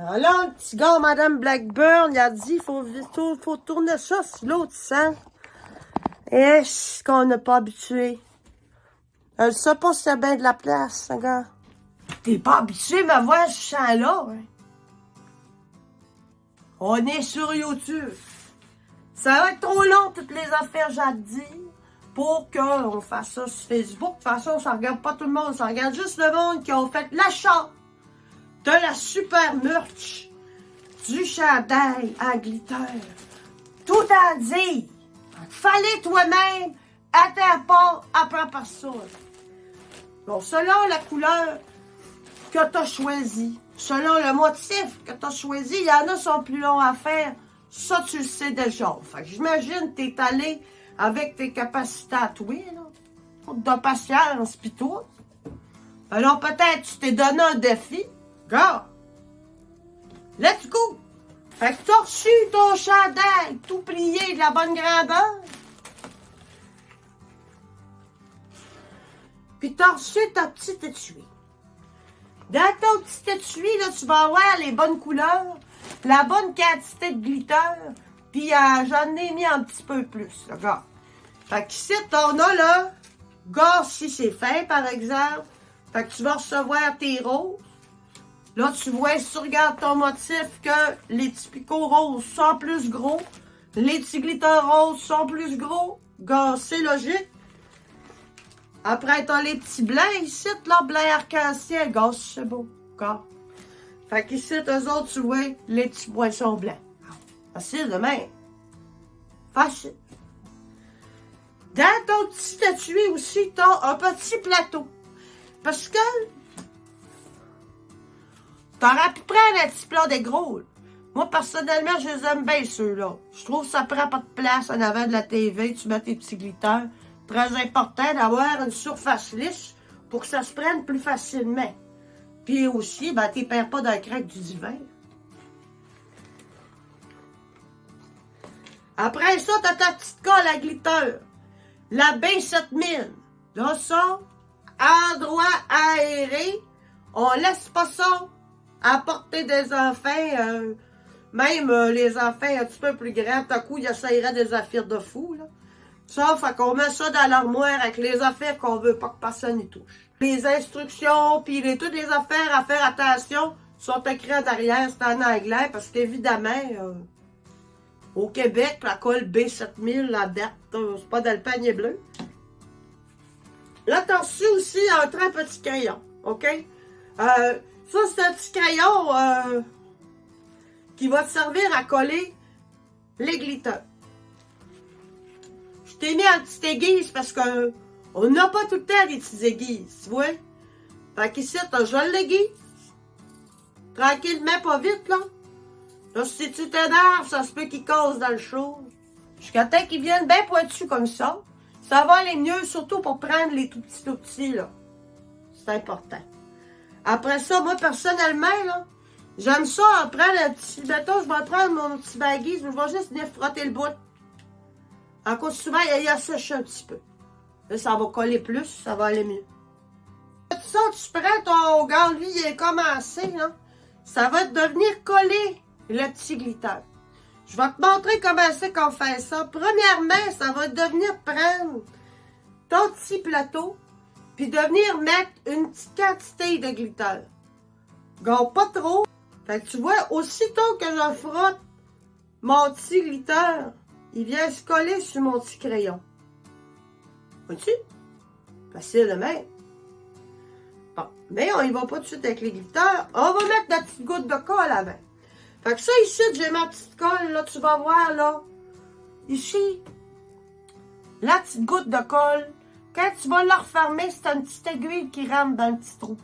Alors là, un petit gars, Madame Blackburn, il a dit, faut tourner ça sur l'autre sens. Est-ce qu'on n'a pas habitué? Je ne sais pas s'il y a bien de la place, un gars. T'es pas habitué à me voir ce champ-là, hein? On est sur YouTube. Ça va être trop long, toutes les affaires, j'ai à te dire, pour qu'on fasse ça sur Facebook. De toute façon, ça regarde pas tout le monde, ça regarde juste le monde qui a fait l'achat de la super merch du chandail à glitter. Tout à dire. Fallait toi-même à ta part apprendre par ça. Bon, selon la couleur que tu as choisie, selon le motif que tu as choisi, il y en a qui sont plus longs à faire. Ça, tu le sais déjà. Fait que j'imagine que tu es allé avec tes capacités à toi, là. De patience, pis tout. Alors peut-être tu t'es donné un défi. Gars, let's go! Fait que t'as reçu ton chandail tout plié de la bonne grandeur. Puis t'as reçu ta petite étui. Dans ton petit étui, là, tu vas avoir les bonnes couleurs, la bonne quantité de glitter, puis j'en ai mis un petit peu plus, là, gars. Fait qu'ici, t'en as, là, gars, si c'est fin, par exemple, fait que tu vas recevoir tes roses. Là, tu vois, si tu regardes ton motif, que les petits picots roses sont plus gros, les petits glitters roses sont plus gros, gars, c'est logique. Après, t'as les petits blancs ici, là, blanc arc-en-ciel, gars, c'est beau, gars. Fait qu'ici, eux autres, tu vois, les petits poissons blancs. Facile de même. Facile. Dans ton petit étui aussi, t'as un petit plateau. Parce que t'aurais pu prendre un petit plat de gros. Là. Moi, personnellement, je les aime bien, ceux-là. Je trouve que ça prend pas de place en avant de la TV. Tu mets tes petits glitters. Très important d'avoir une surface lisse pour que ça se prenne plus facilement. Puis aussi, ben, tu perds pas dans le crack du divan. Après ça, t'as ta petite colle à glitter. La B7000. Là, ça, endroit aéré. On laisse pas ça à portée des enfants. Même les enfants un petit peu plus grands, tout à coup, ils essaieraient des affaires de fou, là. Ça, fait qu'on met ça dans l'armoire avec les affaires qu'on veut pas que personne y touche. Les instructions, puis toutes les affaires à faire attention sont écrites derrière, c'est en anglais, parce qu'évidemment, au Québec, la colle B7000, la date, c'est pas dans le panier bleu. Là, t'as reçu aussi un très petit crayon, OK? Ça, c'est un petit crayon qui va te servir à coller les glitters. Je t'ai mis en petite aiguise parce que on n'a pas tout le temps des petites aiguises, tu vois? Fait qu'ici, t'as je l'aiguise. Tranquillement, pas vite, là. Là, si tu t'énerves, ça se peut qu'il casse dans le chaud. Jusqu'à temps qu'ils viennent bien pointus comme ça. Ça va aller mieux, surtout pour prendre les tout petits, là. C'est important. Après ça, moi, personnellement, là, j'aime ça prendre un petit... Mettons, je vais prendre mon petit baguise, mais je vais juste venir frotter le bout. En cause, souvent, il y a séché un petit peu. Là, ça va coller plus, ça va aller mieux. Ça, tu prends ton gant, lui, il est commencé, là. Ça va devenir collé, le petit glitter. Je vais te montrer comment c'est qu'on fait ça. Premièrement, ça va devenir prendre ton petit plateau, puis de venir mettre une petite quantité de glitter. Garde pas trop. Fait que tu vois, aussitôt que je frotte mon petit glitter, il vient se coller sur mon petit crayon. Vois-tu? Facile de même. Bon, mais on y va pas tout de suite avec les glitters. On va mettre la petite goutte de colle avant. Fait que ça, ici, j'ai ma petite colle, là, tu vas voir, là. Ici, la petite goutte de colle, quand tu vas la refermer, c'est une petite aiguille qui rentre dans le petit trou.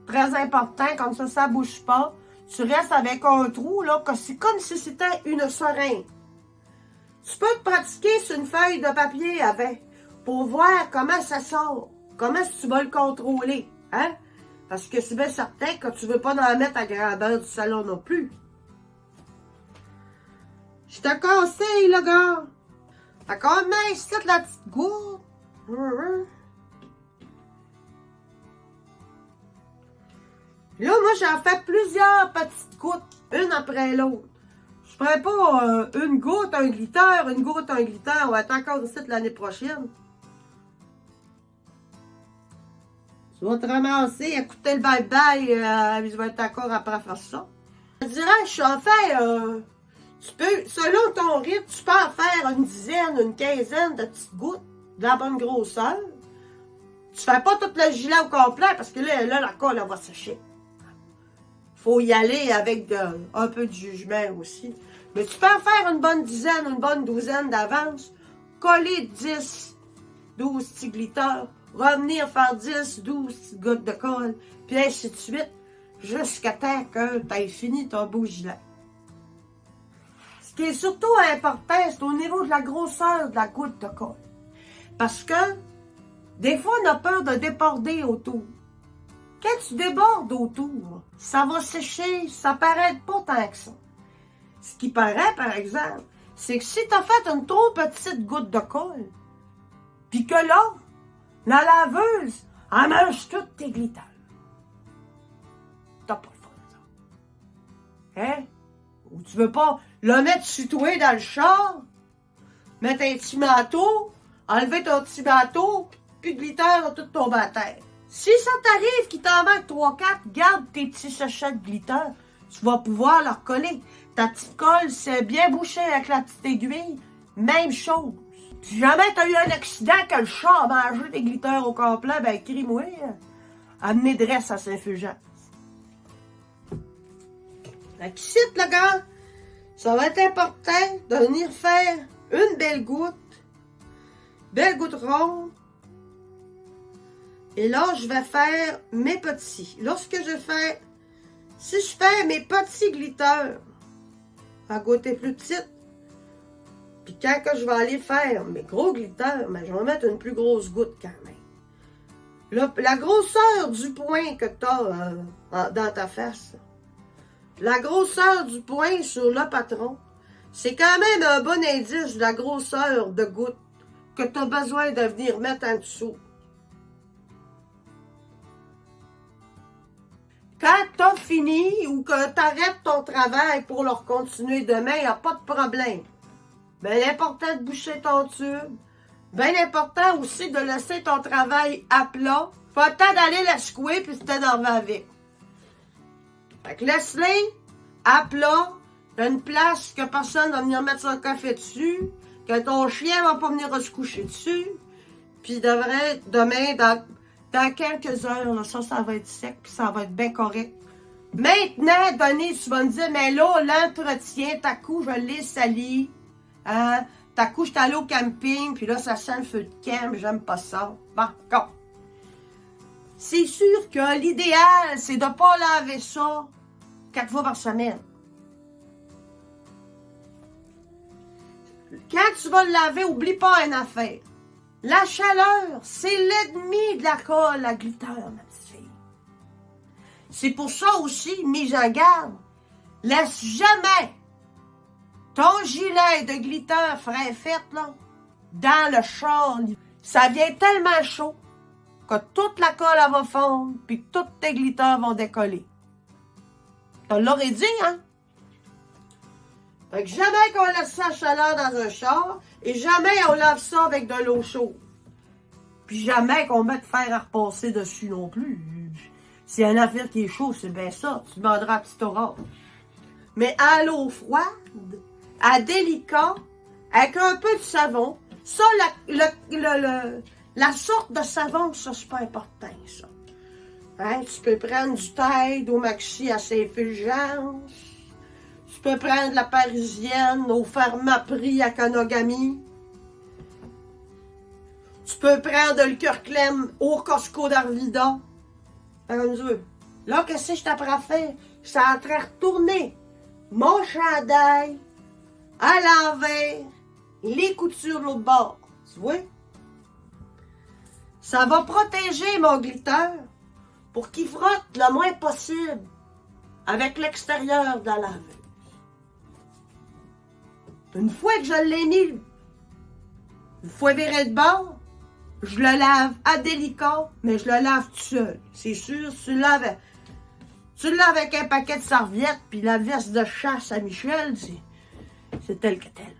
Très important, comme ça bouge pas. Tu restes avec un trou, là, que c'est comme si c'était une seringue. Tu peux te pratiquer sur une feuille de papier avant, pour voir comment ça sort. Comment tu vas le contrôler, hein? Parce que c'est bien certain que tu ne veux pas en mettre à grandeur du salon non plus. Je te conseille, le gars. Fait qu'on met ici la petite goutte. Là, moi, j'en fais plusieurs petites gouttes, une après l'autre. Je ferai pas une goutte, un glitter, une goutte, un glitter. On va être encore ici l'année prochaine. Tu vas te ramasser, écouter le bye-bye, puis tu vas être encore après à faire ça. Je dirais, je en fais, tu peux, selon ton rythme, tu peux en faire une dizaine, une quinzaine de petites gouttes, de la bonne grosseur. Tu fais pas tout le gilet au complet, parce que là la colle, elle va sécher. Faut y aller avec un peu de jugement aussi. Mais tu peux en faire une bonne dizaine, une bonne douzaine d'avance. Coller 10, 12 petits glitters. Revenir faire 10, 12 petites gouttes de colle. Puis ainsi de suite. Jusqu'à temps que tu aies fini ton beau gilet. Ce qui est surtout important, c'est au niveau de la grosseur de la goutte de colle. Parce que, des fois, on a peur de déborder autour. Quand tu débordes autour, ça va sécher, ça paraît pas tant que ça. Ce qui paraît, par exemple, c'est que si tu as fait une trop petite goutte de colle, puis que là, la laveuse, elle mange toutes tes glitters. T'as pas le fun, ça. Hein? Ou tu veux pas le mettre sur toi dans le char, mettre un petit manteau, enlever ton petit manteau, puis de glitter va tout tomber à terre. Si ça t'arrive qu'il t'en manque 3-4, garde tes petits sachets de glitter. Tu vas pouvoir leur coller. Ta petite colle, c'est bien bouché avec la petite aiguille. Même chose. Si jamais t'as eu un accident que le chat a mangé tes glitters au complet, ben crie-moi. Amenez dresse à Saint-Fulgence. Fait qu'ici, le gars, ça va être important de venir faire une belle goutte ronde. Et là, je vais faire mes petits. Lorsque je fais, si je fais mes petits glitters, à goûter plus petite, puis quand que je vais aller faire mes gros glitters, ben, je vais mettre une plus grosse goutte quand même. La grosseur du point que tu as dans ta face, la grosseur du point sur le patron, c'est quand même un bon indice de la grosseur de goutte que tu as besoin de venir mettre en dessous. Quand tu as fini ou que tu arrêtes ton travail pour le continuer demain, il n'y a pas de problème. Bien important de boucher ton tube. Bien important aussi de laisser ton travail à plat. Pas le temps d'aller la secouer puis t'énerver avec. Fait que laisse-les à plat. T'as une place que personne va venir mettre son café dessus. Que ton chien va pas venir se coucher dessus. Puis demain, dans quelques heures, là, ça va être sec, puis ça va être bien correct. Maintenant, Denis, tu vas me dire, mais là, l'entretien, ta cou, je l'ai sali. Hein? Ta cou, je suis allée au camping, puis là, ça sent le feu de camp, j'aime pas ça. Bon, go. C'est sûr que l'idéal, c'est de ne pas laver ça 4 fois par semaine. Quand tu vas le laver, oublie pas une affaire. La chaleur, c'est l'ennemi de la colle à glitter, ma petite fille. C'est pour ça aussi, mise en garde, laisse jamais ton gilet de glitter frais fait, là, dans le char. Ça vient tellement chaud que toute la colle, elle va fondre, puis tous tes glitters vont décoller. Je te l'aurais dit, hein? Fait que jamais qu'on laisse ça à chaleur dans un char, et jamais on lave ça avec de l'eau chaude. Puis jamais qu'on mette fer à repasser dessus non plus. Si un affaire qui est chaud, c'est bien ça. Tu demanderas à petit orage. Mais à l'eau froide, à délicat, avec un peu de savon, ça, la sorte de savon, ça, c'est pas important, ça. Hein? Tu peux prendre du Tide au Maxi à Saint-Fulgence. Tu peux prendre la Parisienne au Pharmaprix à Kanogami. Tu peux prendre le Kirkland au Costco d'Arvida. Là, qu'est-ce que je t'apprends à faire? Je suis en train de retourner mon chandail à l'envers, les coutures de l'autre bord. Tu vois? Ça va protéger mon glitter pour qu'il frotte le moins possible avec l'extérieur de la laveuse. Une fois que je l'ai mis, une fois viré de bord, je le lave à délicat, mais je le lave tout seul. C'est sûr, Tu l'as avec un paquet de serviettes, puis la veste de chasse à Michel, c'est tel que tel.